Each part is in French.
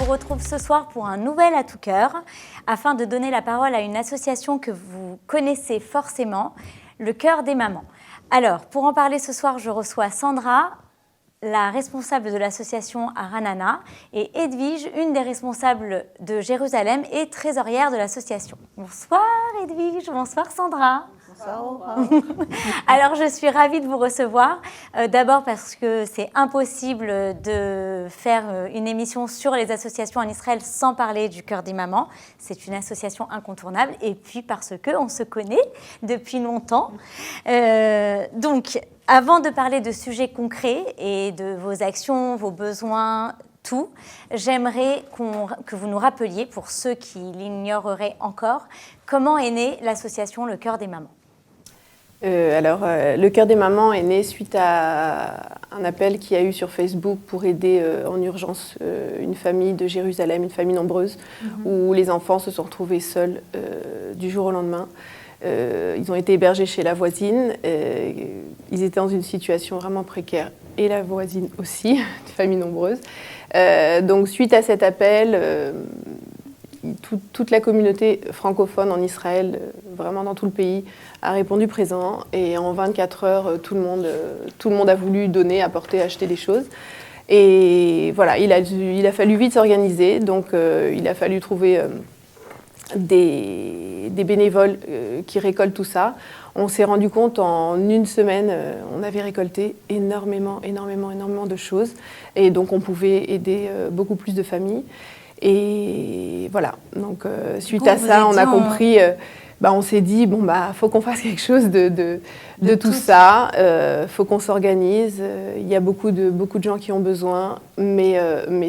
retrouve ce soir pour un nouvel À tout cœur, afin de donner la parole à une association que vous connaissez forcément, le Cœur des mamans. Alors, pour en parler ce soir, je reçois Sandra, la responsable de l'association à Ranana, et Edwige, une des responsables de Jérusalem et trésorière de l'association. Bonsoir Edwige, bonsoir Sandra. Bonsoir. Alors, je suis ravie de vous recevoir. D'abord parce que c'est impossible de faire une émission sur les associations en Israël sans parler du Cœur des mamans. C'est une association incontournable. Et puis parce qu'on se connaît depuis longtemps. Donc, avant de parler de sujets concrets et de vos actions, vos besoins, tout, j'aimerais que vous nous rappeliez, pour ceux qui l'ignoreraient encore, comment est née l'association Le Cœur des mamans. Le Cœur des mamans est né suite à un appel qu'il y a eu sur Facebook pour aider en urgence une famille de Jérusalem, une famille nombreuse, où les enfants se sont retrouvés seuls du jour au lendemain. Ils ont été hébergés chez la voisine. Ils étaient dans une situation vraiment précaire, et la voisine aussi, une famille nombreuse. Donc suite à cet appel, toute la communauté francophone en Israël, vraiment dans tout le pays, a répondu présent. Et en 24 heures, tout le monde a voulu donner, apporter, acheter des choses. Et voilà, il a fallu vite s'organiser. Donc il a fallu trouver des bénévoles qui récoltent tout ça. On s'est rendu compte en une semaine, on avait récolté énormément de choses. Et donc on pouvait aider beaucoup plus de familles. Et voilà, donc suite à ça, on a compris, on s'est dit, faut qu'on fasse quelque chose de tout ça, faut qu'on s'organise, il y a beaucoup de gens qui ont besoin, mais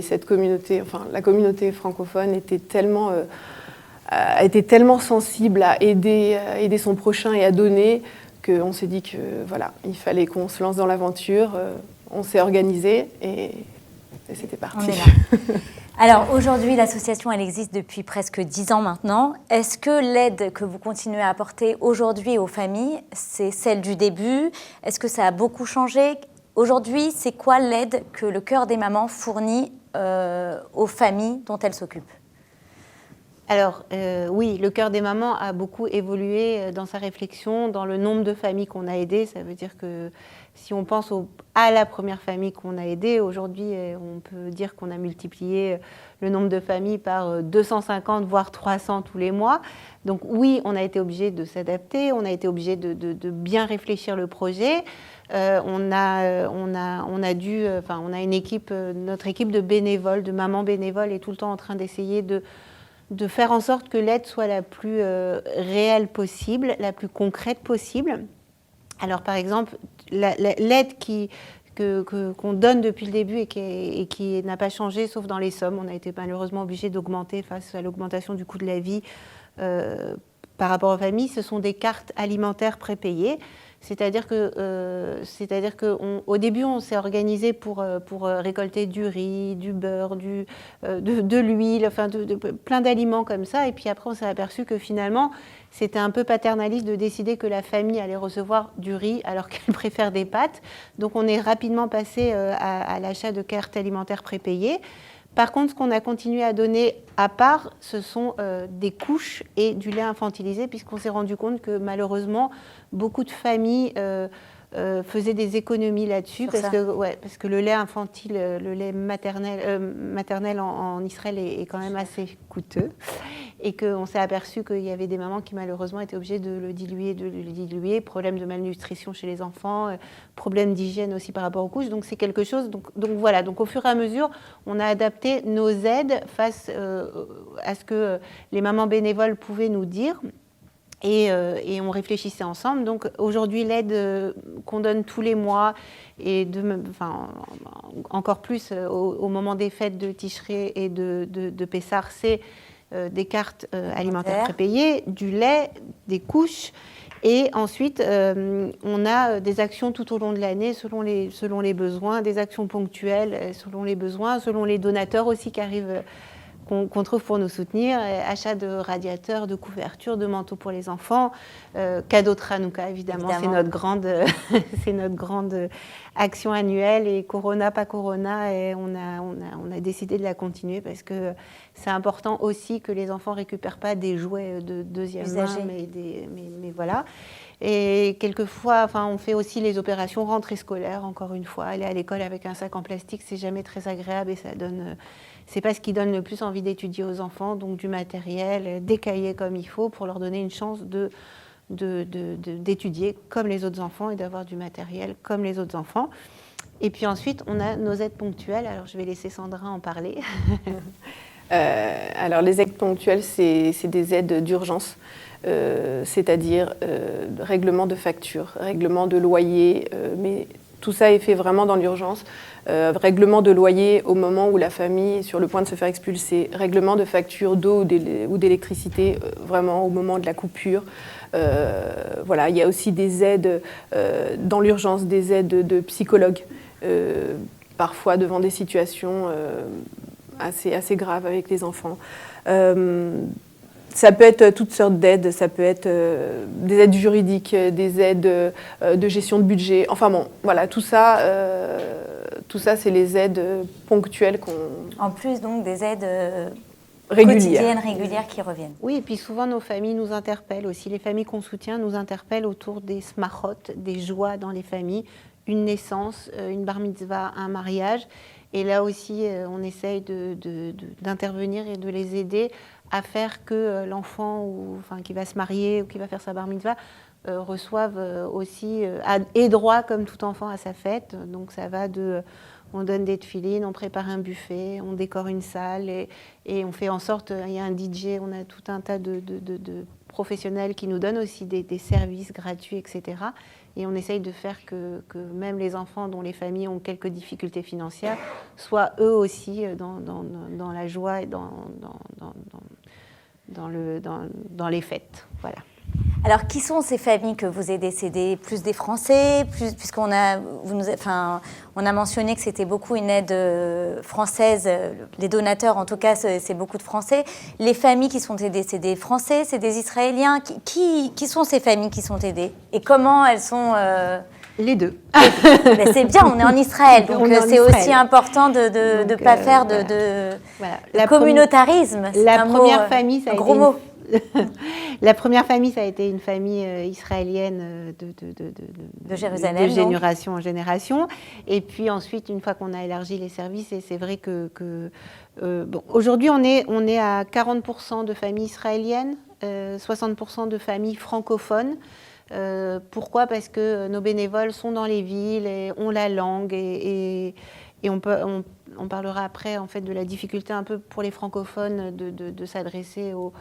cette communauté, la communauté francophone était tellement sensible à aider son prochain et à donner, qu'on s'est dit que voilà, il fallait qu'on se lance dans l'aventure, on s'est organisé et c'était parti. On est là. Alors aujourd'hui, l'association, elle existe depuis presque 10 ans maintenant. Est-ce que l'aide que vous continuez à apporter aujourd'hui aux familles, c'est celle du début? Est-ce que ça a beaucoup changé? Aujourd'hui, c'est quoi l'aide que le Cœur des mamans fournit aux familles dont elle s'occupe? Alors oui, le Cœur des mamans a beaucoup évolué dans sa réflexion, dans le nombre de familles qu'on a aidées. Ça veut dire que si on pense à la première famille qu'on a aidée, aujourd'hui, on peut dire qu'on a multiplié le nombre de familles par 250, voire 300 tous les mois. Donc oui, on a été obligé de s'adapter, on a été obligé de bien réfléchir le projet. On a une équipe, notre équipe de bénévoles, de mamans bénévoles est tout le temps en train d'essayer de faire en sorte que l'aide soit la plus réelle possible, la plus concrète possible. Alors par exemple, l'aide qu'on donne depuis le début et qui n'a pas changé, sauf dans les sommes, on a été malheureusement obligé d'augmenter face à l'augmentation du coût de la vie par rapport aux familles, ce sont des cartes alimentaires prépayées. C'est-à-dire qu'au début, on s'est organisé pour récolter du riz, du beurre, de l'huile, plein d'aliments comme ça. Et puis après, on s'est aperçu que finalement, c'était un peu paternaliste de décider que la famille allait recevoir du riz alors qu'elle préfère des pâtes. Donc, on est rapidement passé à l'achat de cartes alimentaires prépayées. Par contre, ce qu'on a continué à donner à part, ce sont des couches et du lait infantilisé, puisqu'on s'est rendu compte que malheureusement, beaucoup de familles faisaient des économies là-dessus, parce que le lait infantile, le lait maternel en Israël est quand même assez coûteux, et qu'on s'est aperçu qu'il y avait des mamans qui malheureusement étaient obligées de le diluer, problème de malnutrition chez les enfants, problème d'hygiène aussi par rapport aux couches, donc c'est quelque chose, donc voilà, donc au fur et à mesure, on a adapté nos aides face à ce que les mamans bénévoles pouvaient nous dire. Et on réfléchissait ensemble. Donc aujourd'hui, l'aide qu'on donne tous les mois, et encore plus au moment des fêtes de Tishré et de Pessar, c'est des cartes alimentaires prépayées, du lait, des couches. Et ensuite, on a des actions tout au long de l'année selon les besoins, des actions ponctuelles selon les besoins, selon les donateurs aussi qui arrivent qu'on trouve pour nous soutenir. Achat de radiateurs, de couvertures, de manteaux pour les enfants, cadeau de Hanouka évidemment. C'est notre grande action annuelle, et Corona, pas Corona, et on a décidé de la continuer parce que c'est important aussi que les enfants récupèrent pas des jouets de deuxième main, mais voilà. Et quelquefois, on fait aussi les opérations rentrée scolaire, encore une fois. Aller à l'école avec un sac en plastique, c'est jamais très agréable, et c'est pas ce qui donne le plus envie d'étudier aux enfants. Donc du matériel, des cahiers comme il faut pour leur donner une chance d'étudier comme les autres enfants et d'avoir du matériel comme les autres enfants. Et puis ensuite, on a nos aides ponctuelles. Alors je vais laisser Sandra en parler. Alors les aides ponctuelles, c'est des aides d'urgence. C'est-à-dire règlement de facture, règlement de loyer, mais tout ça est fait vraiment dans l'urgence. Règlement de loyer au moment où la famille est sur le point de se faire expulser, règlement de facture d'eau ou d'électricité vraiment au moment de la coupure. Voilà, il y a aussi des aides dans l'urgence, des aides de psychologues, parfois devant des situations assez graves avec les enfants. Ça peut être toutes sortes d'aides, ça peut être des aides juridiques, des aides de gestion de budget. Enfin bon, voilà, tout ça c'est les aides ponctuelles qu'on... En plus donc des aides régulières qui reviennent. Oui, et puis souvent nos familles nous interpellent aussi. Les familles qu'on soutient nous interpellent autour des smachot, des joies dans les familles, une naissance, une bar mitzvah, un mariage. Et là aussi, on essaye d'intervenir et de les aider à faire que l'enfant qui va se marier ou qui va faire sa bar mitzvah reçoive aussi ait droit, comme tout enfant, à sa fête. Donc ça va on donne des tefilines, on prépare un buffet, on décore une salle et on fait en sorte, il y a un DJ, on a tout un tas de professionnels qui nous donnent aussi des services gratuits, etc. Et on essaye de faire que même les enfants dont les familles ont quelques difficultés financières soient eux aussi dans la joie et dans les fêtes. Voilà. Alors, qui sont ces familles que vous aidez? C'est plus des Français, puisqu'on a mentionné que c'était beaucoup une aide française. Les donateurs, en tout cas, c'est beaucoup de Français. Les familles qui sont aidées, c'est des Français, c'est des Israéliens. Qui sont ces familles qui sont aidées? Et comment elles sont... Les deux. Mais c'est bien, on est en Israël, donc c'est aussi important de ne pas faire de communautarisme. La première famille, ça a été un gros mot. La première famille, ça a été une famille israélienne de Jérusalem, de génération en génération. Et puis ensuite, une fois qu'on a élargi les services, et c'est vrai que aujourd'hui, on est à 40% de familles israéliennes, 60% de familles francophones. Pourquoi ? Parce que nos bénévoles sont dans les villes et ont la langue et on parlera après en fait de la difficulté un peu pour les francophones de s'adresser aux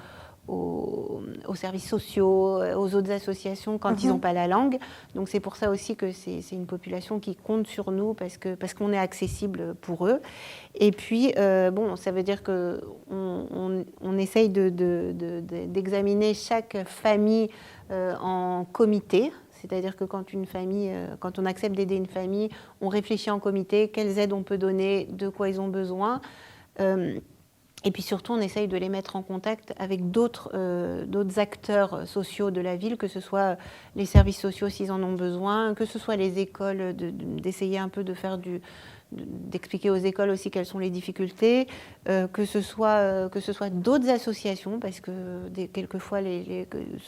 services sociaux, aux autres associations quand ils n'ont pas la langue. Donc c'est pour ça aussi que c'est une population qui compte sur nous parce qu'on est accessible pour eux. Et puis, ça veut dire qu'on essaye d'examiner chaque famille en comité. C'est-à-dire que quand on accepte d'aider une famille, on réfléchit en comité, quelles aides on peut donner, de quoi ils ont besoin. Et puis surtout, on essaye de les mettre en contact avec d'autres acteurs sociaux de la ville, que ce soit les services sociaux s'ils en ont besoin, que ce soit les écoles, d'essayer un peu d'expliquer aux écoles aussi quelles sont les difficultés, que ce soit d'autres associations, parce que quelquefois,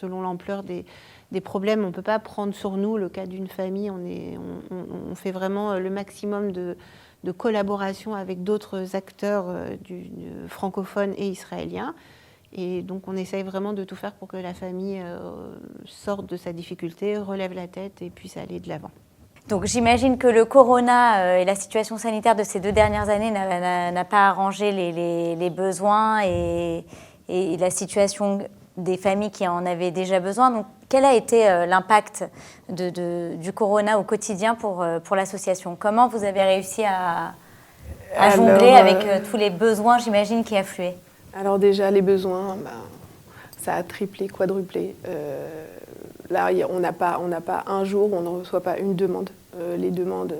selon l'ampleur des problèmes, on ne peut pas prendre sur nous le cas d'une famille. On fait vraiment le maximum de collaboration avec d'autres acteurs francophones et israéliens. Et donc, on essaye vraiment de tout faire pour que la famille sorte de sa difficulté, relève la tête et puisse aller de l'avant. Donc, j'imagine que le corona et la situation sanitaire de ces 2 dernières années n'a pas arrangé les besoins et la situation des familles qui en avaient déjà besoin. Donc, quel a été l'impact du corona au quotidien pour l'association? Comment vous avez réussi à jongler avec tous les besoins, j'imagine, qui affluaient? Alors déjà, les besoins, ça a triplé, quadruplé. Là, on n'a pas un jour où on ne reçoit pas une demande. Les demandes,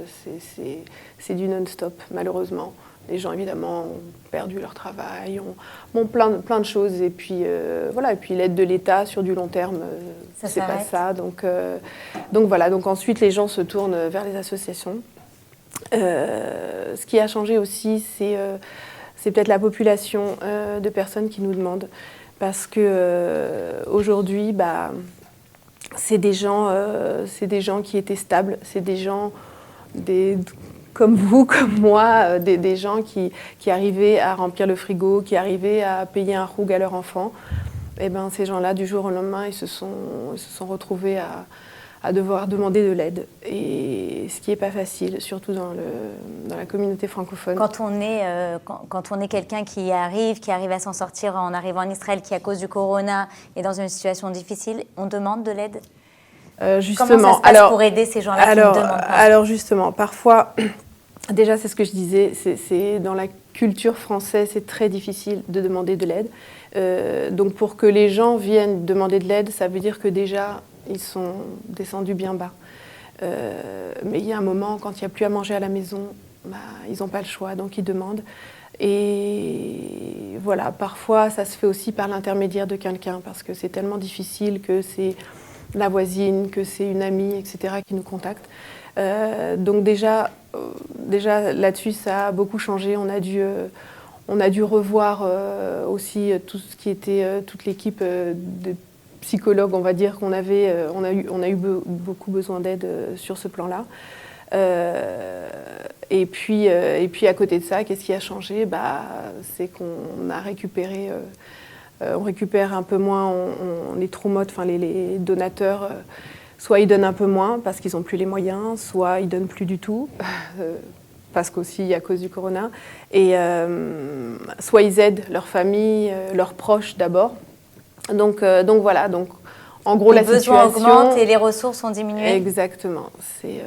c'est du non-stop, malheureusement. Les gens, évidemment, ont perdu leur travail, ont plein de choses. Et puis, voilà. Et puis, l'aide de l'État sur du long terme, c'est pas ça. Donc voilà. Donc, ensuite, les gens se tournent vers les associations. Ce qui a changé aussi, c'est peut-être la population de personnes qui nous demandent. Parce que aujourd'hui, c'est des gens qui étaient stables. C'est des gens comme vous, comme moi, des gens qui arrivaient à remplir le frigo, qui arrivaient à payer un roug à leur enfant. Et ben, ces gens-là, du jour au lendemain, ils se sont retrouvés à devoir demander de l'aide. Et ce qui n'est pas facile, surtout dans la communauté francophone. Quand on est quelqu'un qui arrive à s'en sortir en arrivant en Israël, qui à cause du corona est dans une situation difficile, on demande de l'aide ? Justement. Comment ça se passe pour aider ces gens-là qui ne demandent pas ? Alors justement, parfois, déjà c'est ce que je disais, c'est dans la culture française, c'est très difficile de demander de l'aide. Donc pour que les gens viennent demander de l'aide, ça veut dire que déjà, ils sont descendus bien bas. Mais il y a un moment, quand il n'y a plus à manger à la maison, ils n'ont pas le choix, donc ils demandent. Et voilà, parfois ça se fait aussi par l'intermédiaire de quelqu'un, parce que c'est tellement difficile que c'est la voisine, que c'est une amie, etc., qui nous contacte. Donc déjà là-dessus, ça a beaucoup changé. On a dû revoir aussi tout ce qui était toute l'équipe de psychologues, on va dire, qu'on avait. On a eu beaucoup besoin d'aide sur ce plan-là. Et puis à côté de ça, qu'est-ce qui a changé ? C'est qu'on a récupéré. On récupère un peu moins, les traumotes, enfin les donateurs, soit ils donnent un peu moins parce qu'ils n'ont plus les moyens, soit ils ne donnent plus du tout, parce qu'aussi à cause du corona, et soit ils aident leur famille, leurs proches d'abord. Donc voilà, donc en gros la situation... Les besoins augmentent et les ressources ont diminué. Exactement. Il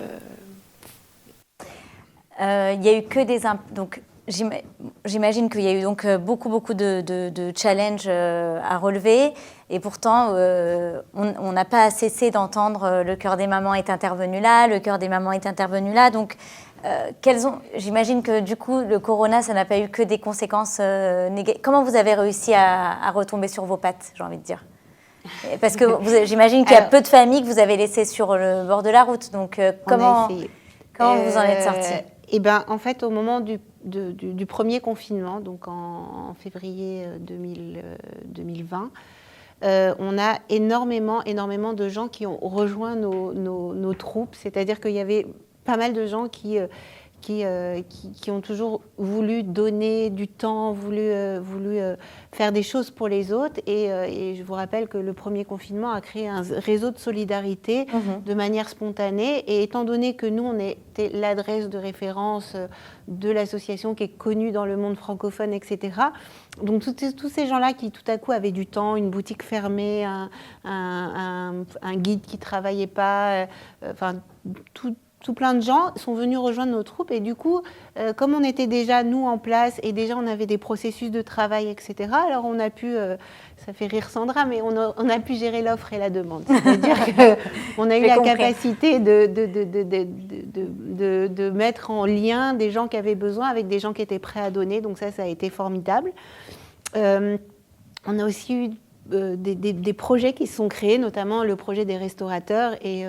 y a eu que des... Donc, j'imagine qu'il y a eu donc beaucoup de challenges à relever et pourtant on n'a pas cessé d'entendre le Cœur des mamans est intervenu là, le Cœur des mamans est intervenu là. Donc j'imagine que du coup le corona ça n'a pas eu que des conséquences négatives. Comment vous avez réussi à retomber sur vos pattes, j'ai envie de dire ? Parce que j'imagine qu'il y a peu de familles que vous avez laissées sur le bord de la route. Donc comment vous en êtes sortis ? Eh ben, en fait, au moment du premier confinement, donc en février 2020, on a énormément de gens qui ont rejoint nos troupes. C'est-à-dire qu'il y avait pas mal de gens qui ont toujours voulu donner du temps, voulu faire des choses pour les autres. Et je vous rappelle que le premier confinement a créé un réseau de solidarité de manière spontanée. Et étant donné que nous, on était l'adresse de référence de l'association qui est connue dans le monde francophone, etc., donc tous ces gens-là qui tout à coup avaient du temps, une boutique fermée, un guide qui ne travaillait pas, tout plein de gens sont venus rejoindre nos troupes et du coup, comme on était déjà nous en place et déjà on avait des processus de travail, etc., alors on a pu, ça fait rire Sandra, mais on a pu gérer l'offre et la demande. C'est-à-dire qu'on a eu la capacité de mettre en lien des gens qui avaient besoin avec des gens qui étaient prêts à donner, donc ça a été formidable. On a aussi eu des projets qui se sont créés, notamment le projet des restaurateurs et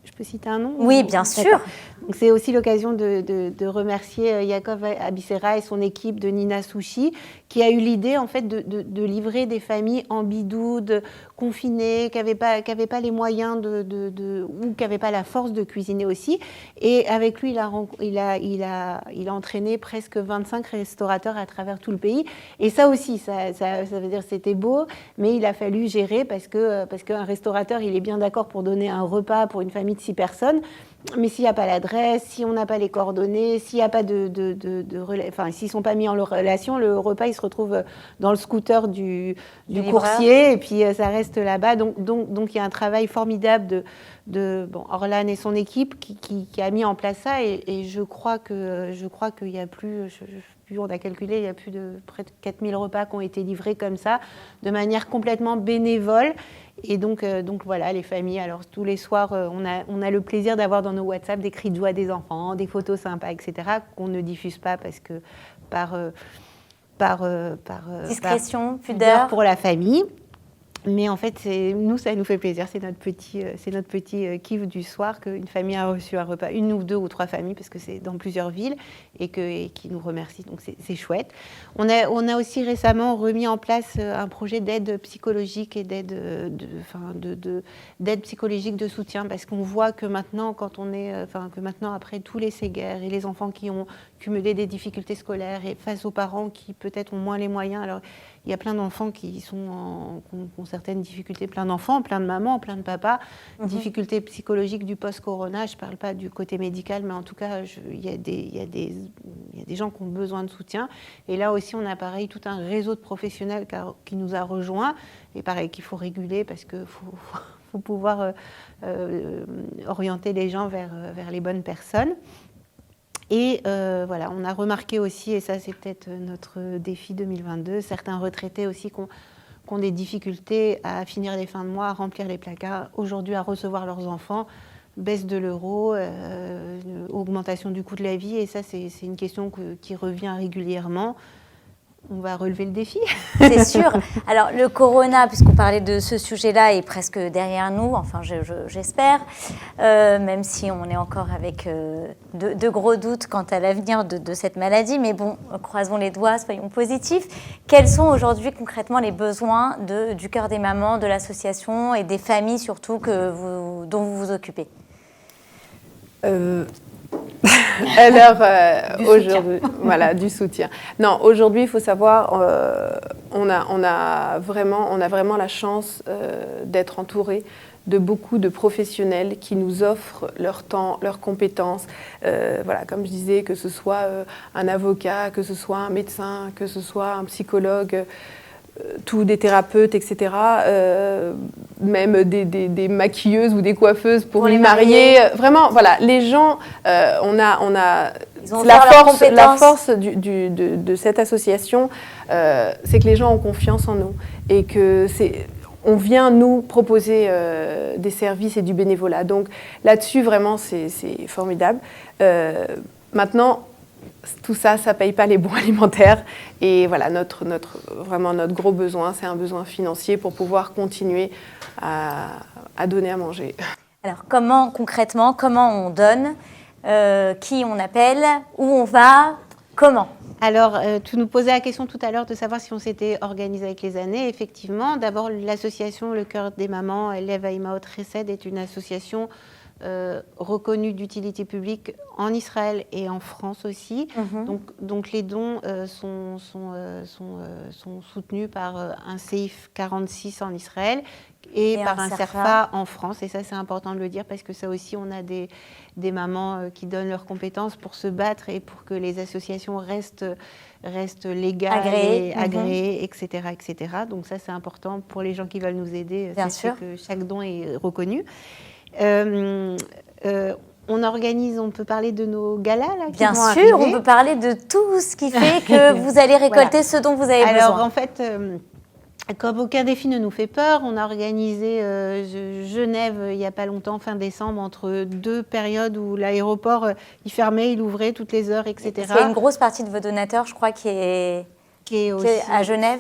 je peux citer un nom ? Oui, bien sûr. Donc, c'est aussi l'occasion de remercier Yaakov Abissera et son équipe de Nina Sushi, qui a eu l'idée en fait de livrer des familles en bidoude, confinées, qui n'avaient pas les moyens ou qui n'avaient pas la force de cuisiner aussi. Et avec lui, il a entraîné presque 25 restaurateurs à travers tout le pays. Et ça aussi, ça veut dire c'était beau, mais il a fallu gérer parce qu'un restaurateur, il est bien d'accord pour donner un repas pour une famille de 6 personnes. Mais s'il n'y a pas l'adresse, si on n'a pas les coordonnées, s'il n'y a pas s'ils ne sont pas mis en relation, le repas il se retrouve dans le scooter du coursier et puis ça reste là-bas. Donc il y a un travail formidable de Orlan et son équipe qui a mis en place ça et je crois qu'il y a plus, on a calculé, il y a plus de près de 4000 repas qui ont été livrés comme ça, de manière complètement bénévole. Et donc voilà, les familles, alors tous les soirs, on a le plaisir d'avoir dans nos WhatsApp des cris de joie des enfants, des photos sympas, etc., qu'on ne diffuse pas parce discrétion, pudeur pour la famille. Mais en fait, nous, ça nous fait plaisir. C'est notre petit kiff du soir qu'une famille a reçu un repas, une ou deux ou trois familles, parce que c'est dans plusieurs villes, et qui nous remercient. Donc, c'est chouette. On a aussi récemment remis en place un projet d'aide psychologique et d'aide psychologique de soutien, parce qu'on voit que maintenant, après tous les séguerres et les enfants qui ont cumulé des difficultés scolaires et face aux parents qui peut-être ont moins les moyens, alors il y a plein d'enfants qui ont certaines difficultés, plein d'enfants, plein de mamans, plein de papas, difficultés psychologiques du post-corona. Je ne parle pas du côté médical, mais en tout cas, il y a des gens qui ont besoin de soutien. Et là aussi, on a pareil tout un réseau de professionnels qui nous a rejoints. Et pareil, qu'il faut réguler parce qu'il faut pouvoir orienter les gens vers les bonnes personnes. Et voilà, on a remarqué aussi, et ça c'est peut-être notre défi 2022, certains retraités aussi qui ont des difficultés à finir les fins de mois, à remplir les placards, aujourd'hui à recevoir leurs enfants, baisse de l'euro, augmentation du coût de la vie, et ça c'est une question qui revient régulièrement. On va relever le défi. C'est sûr. Alors, le corona, puisqu'on parlait de ce sujet-là, est presque derrière nous, enfin, j'espère, même si on est encore avec de gros doutes quant à l'avenir de cette maladie. Mais bon, croisons les doigts, soyons positifs. Quels sont aujourd'hui concrètement les besoins du Cœur des mamans, de l'association et des familles surtout dont vous vous occupez ? Alors, aujourd'hui, voilà, du soutien. Non, aujourd'hui, il faut savoir, on a vraiment la chance d'être entouré de beaucoup de professionnels qui nous offrent leur temps, leurs compétences. Voilà, comme je disais, que ce soit un avocat, que ce soit un médecin, que ce soit un psychologue, tous des thérapeutes, etc. Même des maquilleuses ou des coiffeuses pour les mariés. Vraiment, voilà, les gens, on a la force de cette association, c'est que les gens ont confiance en nous et que on vient nous proposer des services et du bénévolat. Donc là-dessus, vraiment, c'est formidable. Maintenant, tout ça, ça ne paye pas les bons alimentaires. Et voilà, notre gros besoin, c'est un besoin financier pour pouvoir continuer à donner à manger. Alors, concrètement, comment on donne, qui on appelle, où on va, comment ? Alors, tu nous posais la question tout à l'heure de savoir si on s'était organisé avec les années. Effectivement, d'abord, l'association Le Cœur des Mamans, Lev Haimaot Chesed, est une association reconnue d'utilité publique en Israël et en France aussi. Donc les dons sont soutenus par un Seif 46 en Israël et par un Serfa en France. Et ça, c'est important de le dire parce que ça aussi, on a des mamans qui donnent leurs compétences pour se battre et pour que les associations restent légales, agréées, etc., etc. Donc ça, c'est important pour les gens qui veulent nous aider. Bien sûr. Que chaque don est reconnu. On organise, on peut parler de nos galas là, qui Bien vont sûr, arriver. On peut parler de tout ce qui fait que vous allez récolter ce dont vous avez besoin. Alors en fait, comme aucun défi ne nous fait peur, on a organisé Genève il n'y a pas longtemps, fin décembre, entre deux périodes où l'aéroport il fermait, il ouvrait toutes les heures, etc. Il y a une grosse partie de vos donateurs, je crois, qui est à Genève.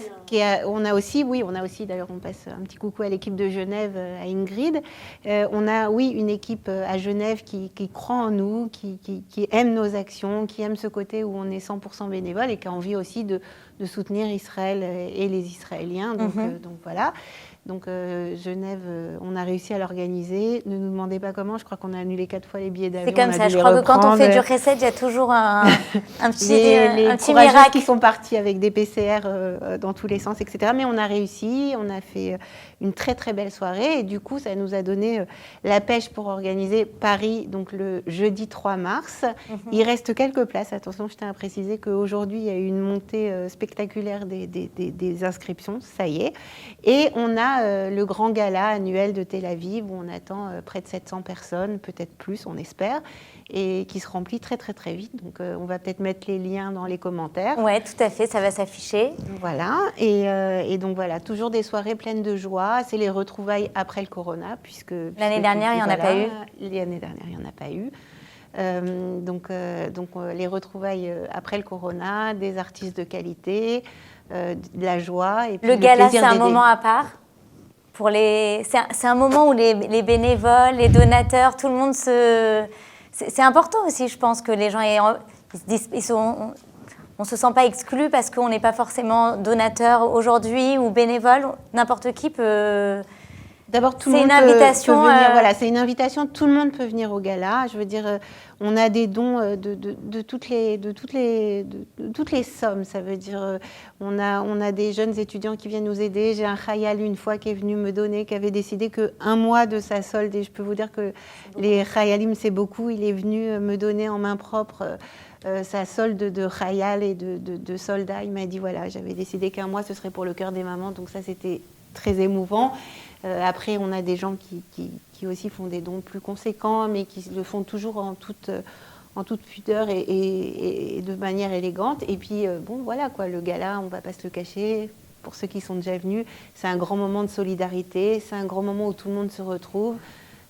On a aussi, d'ailleurs on passe un petit coucou à l'équipe de Genève, à Ingrid. On a, une équipe à Genève qui croit en nous, qui aime nos actions, qui aime ce côté où on est 100% bénévole et qui a envie aussi de soutenir Israël et les Israéliens. Donc voilà. Donc Genève, on a réussi à l'organiser. Ne nous demandez pas comment, je crois qu'on a annulé 4 fois les billets d'avion. C'est comme ça, je crois que quand on fait du recette, il y a toujours un petit miracle. Qui sont partis avec des PCR dans tous les sens, etc. Mais on a réussi, on a fait une très très belle soirée et du coup ça nous a donné la pêche pour organiser Paris, donc le jeudi 3 mars. Il reste quelques places, attention, je tiens à préciser qu'aujourd'hui il y a eu une montée spectaculaire des inscriptions, ça y est. Et on a le grand gala annuel de Tel Aviv où on attend près de 700 personnes, peut-être plus, on espère, et qui se remplit très très très vite. Donc on va peut-être mettre les liens dans les commentaires. Oui, tout à fait, ça va s'afficher. Voilà, et donc voilà, toujours des soirées pleines de joie. C'est les retrouvailles après le corona, puisque l'année dernière, il n'y en a pas eu. L'année dernière, il n'y en a pas eu. Les retrouvailles après le corona, des artistes de qualité, de la joie. Et puis le gala, plaisir c'est un d'aider. moment à part. C'est un moment où les bénévoles, les donateurs, tout le monde c'est important aussi, je pense, que les gens on ne se sent pas exclu parce qu'on n'est pas forcément donateur aujourd'hui ou bénévole. N'importe qui peut... D'abord, tout le C'est monde une invitation, peut venir. Voilà, c'est une invitation. Tout le monde peut venir au gala. Je veux dire, on a des dons de toutes les sommes. Ça veut dire, on a des jeunes étudiants qui viennent nous aider. J'ai un khayal une fois qui est venu me donner, qui avait décidé qu'un mois de sa solde, et je peux vous dire que les khayalim, c'est beaucoup. Il est venu me donner en main propre sa solde de khayal et de soldats. Il m'a dit, voilà, j'avais décidé qu'un mois, ce serait pour le cœur des mamans. Donc ça, c'était très émouvant. Après, on a des gens qui aussi font des dons plus conséquents, mais qui le font toujours en toute pudeur et de manière élégante. Et puis, voilà, quoi, le gala, on ne va pas se le cacher. Pour ceux qui sont déjà venus, c'est un grand moment de solidarité, c'est un grand moment où tout le monde se retrouve,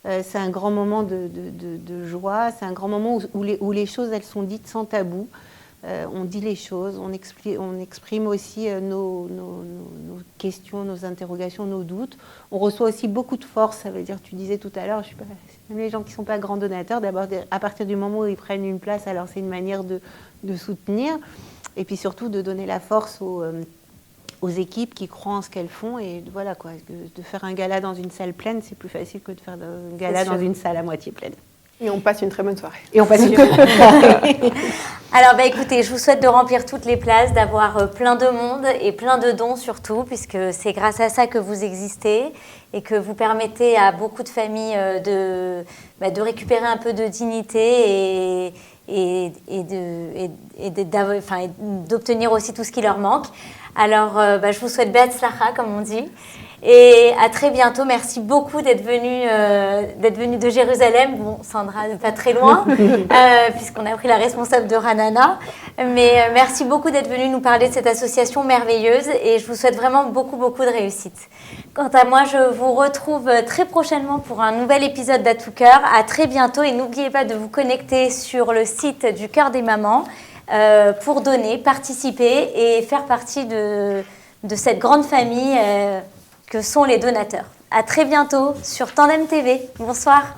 c'est un grand moment de joie, c'est un grand moment où les choses, elles sont dites sans tabou. On dit les choses, on exprime aussi nos questions, nos interrogations, nos doutes. On reçoit aussi beaucoup de force, ça veut dire, tu disais tout à l'heure, même les gens qui ne sont pas grands donateurs, d'abord à partir du moment où ils prennent une place, alors c'est une manière de soutenir, et puis surtout de donner la force aux équipes qui croient en ce qu'elles font. Et voilà, quoi, de faire un gala dans une salle pleine, c'est plus facile que de faire un gala dans une salle à moitié pleine. Et on passe une très bonne soirée. Et on passe une Alors, écoutez, je vous souhaite de remplir toutes les places, d'avoir plein de monde et plein de dons surtout, puisque c'est grâce à ça que vous existez et que vous permettez à beaucoup de familles de récupérer un peu de dignité et d'obtenir aussi tout ce qui leur manque. Alors, je vous souhaite Be'atzlacha, comme on dit. Et à très bientôt. Merci beaucoup d'être venue de Jérusalem. Bon, Sandra, pas très loin, puisqu'on a pris la responsable de Ranana. Mais merci beaucoup d'être venue nous parler de cette association merveilleuse et je vous souhaite vraiment beaucoup, beaucoup de réussite. Quant à moi, je vous retrouve très prochainement pour un nouvel épisode d'À tout cœur. À très bientôt et n'oubliez pas de vous connecter sur le site du Cœur des Mamans pour donner, participer et faire partie de cette grande famille que sont les donateurs. À très bientôt sur Tandem TV. Bonsoir.